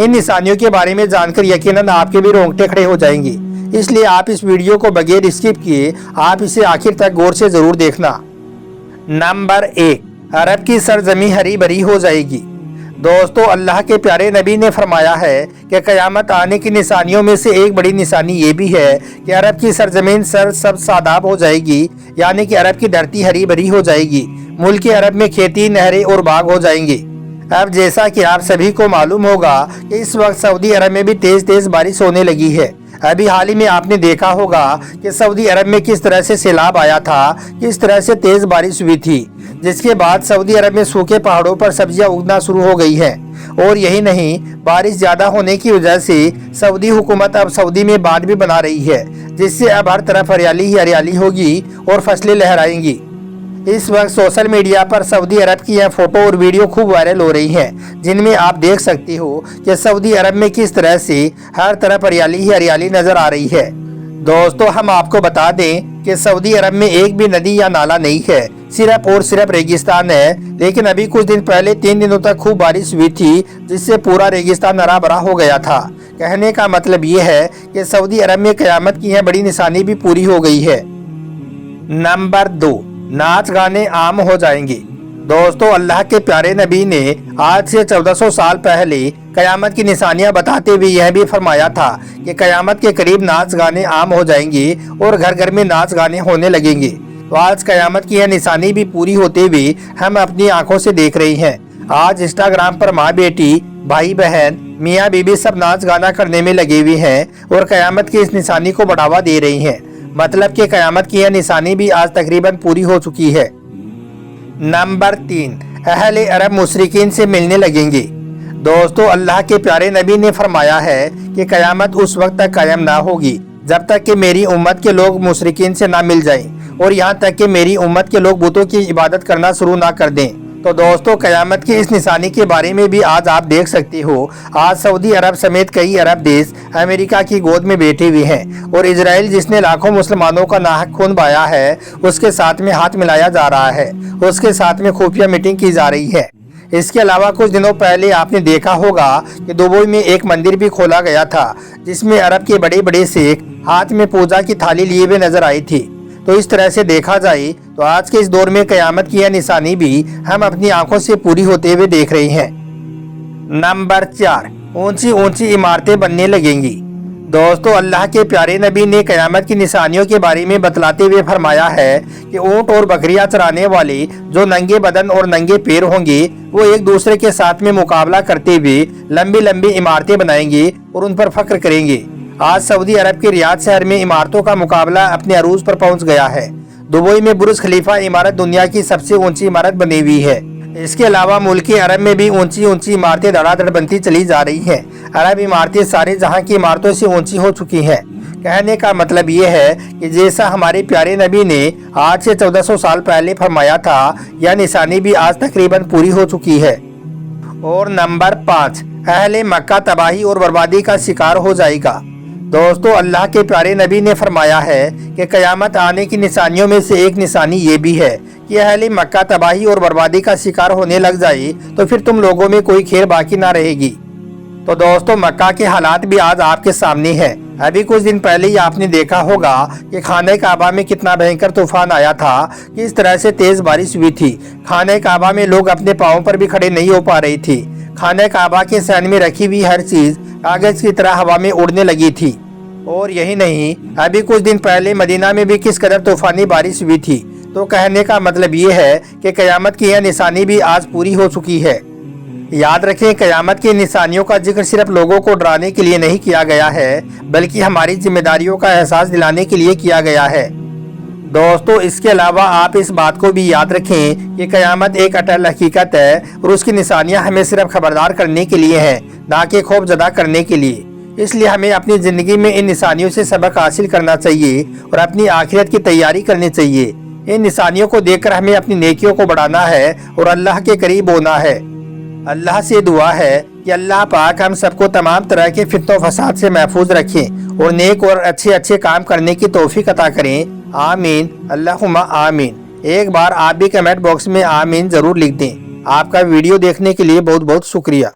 ان نشانیوں کے بارے میں جان کر یقیناً آپ کے بھی رونگٹے کھڑے ہو جائیں گے، اس لیے آپ اس ویڈیو کو بغیر اسکپ کیے آپ اسے آخر تک غور سے ضرور دیکھنا۔ نمبر 1، عرب کی سرزمین ہری بھری ہو جائے گی۔ دوستو، اللہ کے پیارے نبی نے فرمایا ہے کہ قیامت آنے کی نشانیوں میں سے ایک بڑی نشانی یہ بھی ہے کہ عرب کی سرزمین سرسبز شاداب ہو جائے گی، یعنی کہ عرب کی دھرتی ہری بھری ہو جائے گی۔ ملک عرب میں کھیتی، نہریں اور باغ ہو جائیں گے۔ اب جیسا کہ آپ سبھی کو معلوم ہوگا کہ اس وقت سعودی عرب میں بھی تیز تیز بارش ہونے لگی ہے۔ ابھی حال ہی میں آپ نے دیکھا ہوگا کہ سعودی عرب میں کس طرح سے سیلاب آیا تھا، کس طرح سے تیز بارش ہوئی تھی، جس کے بعد سعودی عرب میں سوکھے پہاڑوں پر سبزیاں اگنا شروع ہو گئی ہیں۔ اور یہی نہیں، بارش زیادہ ہونے کی وجہ سے سعودی حکومت اب سعودی میں باندھ بھی بنا رہی ہے، جس سے اب ہر طرف ہریالی ہی ہریالی ہوگی اور فصلیں لہرائیں گی۔ اس وقت سوشل میڈیا پر سعودی عرب کی یہ فوٹو اور ویڈیو خوب وائرل ہو رہی ہیں، جن میں آپ دیکھ سکتے ہو کہ سعودی عرب میں کس طرح سے ہر طرف ہریالی ہی ہریالی نظر آ رہی ہے۔ دوستو، ہم آپ کو بتا دیں کہ سعودی عرب میں ایک بھی ندی یا نالا نہیں ہے، صرف اور صرف ریگستان ہے۔ لیکن ابھی کچھ دن پہلے 3 دنوں تک خوب بارش ہوئی تھی، جس سے پورا ریگستان ہرا بھرا ہو گیا تھا۔ کہنے کا مطلب یہ ہے کہ سعودی عرب میں قیامت کی یہ بڑی نشانی بھی پوری ہو گئی ہے۔ نمبر 2، ناچ گانے عام ہو جائیں گے۔ دوستو، اللہ کے پیارے نبی نے آج سے 1400 سال پہلے قیامت کی نشانیاں بتاتے ہوئے یہ بھی فرمایا تھا کہ قیامت کے قریب ناچ گانے عام ہو جائیں گے اور گھر گھر میں ناچ گانے ہونے لگیں گے۔ تو آج قیامت کی یہ نشانی بھی پوری ہوتے ہوئے ہم اپنی آنکھوں سے دیکھ رہے ہیں۔ آج انسٹاگرام پر ماں بیٹی، بھائی بہن، میاں بیوی سب ناچ گانا کرنے میں لگے ہوئے ہیں اور قیامت کی اس نشانی کو بڑھاوا دے رہی ہیں۔ مطلب کہ قیامت کی یہ نشانی بھی آج تقریباً پوری ہو چکی ہے۔ نمبر 3، اہل عرب مشرکین سے ملنے لگیں گے۔ دوستو، اللہ کے پیارے نبی نے فرمایا ہے کہ قیامت اس وقت تک قائم نہ ہوگی جب تک کہ میری امت کے لوگ مشرکین سے نہ مل جائیں، اور یہاں تک کہ میری امت کے لوگ بتوں کی عبادت کرنا شروع نہ کر دیں۔ تو دوستو، قیامت کی اس نشانی کے بارے میں بھی آج آپ دیکھ سکتے ہو، آج سعودی عرب سمیت کئی عرب دیش امریکہ کی گود میں بیٹھے ہوئے ہیں، اور اسرائیل جس نے لاکھوں مسلمانوں کا ناحق خون بہایا ہے، اس کے ساتھ میں ہاتھ ملایا جا رہا ہے، اس کے ساتھ میں خفیہ میٹنگ کی جا رہی ہے۔ اس کے علاوہ کچھ دنوں پہلے آپ نے دیکھا ہوگا کہ دبئی میں ایک مندر بھی کھولا گیا تھا، جس میں عرب کے بڑے بڑے شیخ ہاتھ میں پوجا کی تھالی لیے ہوئے نظر آئی تھی۔ تو اس طرح سے دیکھا جائے تو آج کے اس دور میں قیامت کی یہ نشانی بھی ہم اپنی آنکھوں سے پوری ہوتے ہوئے دیکھ رہے ہیں۔ نمبر 4، اونچی اونچی عمارتیں بننے لگیں گی۔ دوستو، اللہ کے پیارے نبی نے قیامت کی نشانیوں کے بارے میں بتلاتے ہوئے فرمایا ہے کہ اونٹ اور بکریاں چرانے والے جو ننگے بدن اور ننگے پیر ہوں گے، وہ ایک دوسرے کے ساتھ میں مقابلہ کرتے ہوئے لمبی لمبی عمارتیں بنائیں گے اور ان پر فخر کریں گے۔ آج سعودی عرب کے ریاض شہر میں عمارتوں کا مقابلہ اپنے عروج پر پہنچ گیا ہے۔ دبئی میں برج خلیفہ عمارت دنیا کی سب سے اونچی عمارت بنی ہوئی ہے۔ اس کے علاوہ ملک عرب میں بھی اونچی اونچی عمارتیں دھڑا دھڑ بنتی چلی جا رہی ہیں۔ عرب عمارتیں سارے جہاں کی عمارتوں سے اونچی ہو چکی ہیں۔ کہنے کا مطلب یہ ہے کہ جیسا ہمارے پیارے نبی نے آج سے 1400 سال پہلے فرمایا تھا، یہ نشانی بھی آج تقریباً پوری ہو چکی ہے۔ اور نمبر 5، اہل مکہ تباہی اور بربادی کا شکار ہو جائے گا۔ دوستو، اللہ کے پیارے نبی نے فرمایا ہے کہ قیامت آنے کی نشانیوں میں سے ایک نشانی یہ بھی ہے کہ اہل مکہ تباہی اور بربادی کا شکار ہونے لگ جائے تو پھر تم لوگوں میں کوئی خیر باقی نہ رہے گی۔ تو دوستو، مکہ کے حالات بھی آج آپ کے سامنے ہیں۔ ابھی کچھ دن پہلے ہی آپ نے دیکھا ہوگا کہ خانہ کعبہ میں کتنا بھینکر طوفان آیا تھا، کس طرح سے تیز بارش ہوئی تھی۔ خانہ کعبہ میں لوگ اپنے پاؤں پر بھی کھڑے نہیں ہو پا رہی تھی۔ خانہ کعبہ کے صحن میں رکھی ہوئی ہر چیز کاغذ کی طرح ہوا میں اڑنے لگی تھی۔ اور یہی نہیں، ابھی کچھ دن پہلے مدینہ میں بھی کس قدر طوفانی بارش ہوئی تھی۔ تو کہنے کا مطلب یہ ہے کہ قیامت کی یہ نشانی بھی آج پوری ہو چکی ہے۔ یاد رکھیں، قیامت کی نشانیوں کا ذکر صرف لوگوں کو ڈرانے کے لیے نہیں کیا گیا ہے، بلکہ ہماری ذمہ داریوں کا احساس دلانے کے لیے کیا گیا ہے۔ دوستو، اس کے علاوہ آپ اس بات کو بھی یاد رکھیں کہ قیامت ایک اٹل حقیقت ہے، اور اس کی نشانیاں ہمیں صرف خبردار کرنے کے لیے ہیں، نہ کہ خوف زدہ کرنے کے لیے۔ اس لیے ہمیں اپنی زندگی میں ان نشانیوں سے سبق حاصل کرنا چاہیے اور اپنی آخرت کی تیاری کرنی چاہیے۔ ان نشانیوں کو دیکھ کر ہمیں اپنی نیکیوں کو بڑھانا ہے اور اللہ کے قریب ہونا ہے۔ اللہ سے دعا ہے کہ اللہ پاک ہم سب کو تمام طرح کے فتنوں و فساد سے محفوظ رکھیں اور نیک اور اچھے کام کرنے کی توفیق عطا کریں۔ آمین، اللہم آمین۔ ایک بار آپ بھی کمنٹ باکس میں آمین ضرور لکھ دیں۔ آپ کا ویڈیو دیکھنے کے لیے بہت بہت شکریہ۔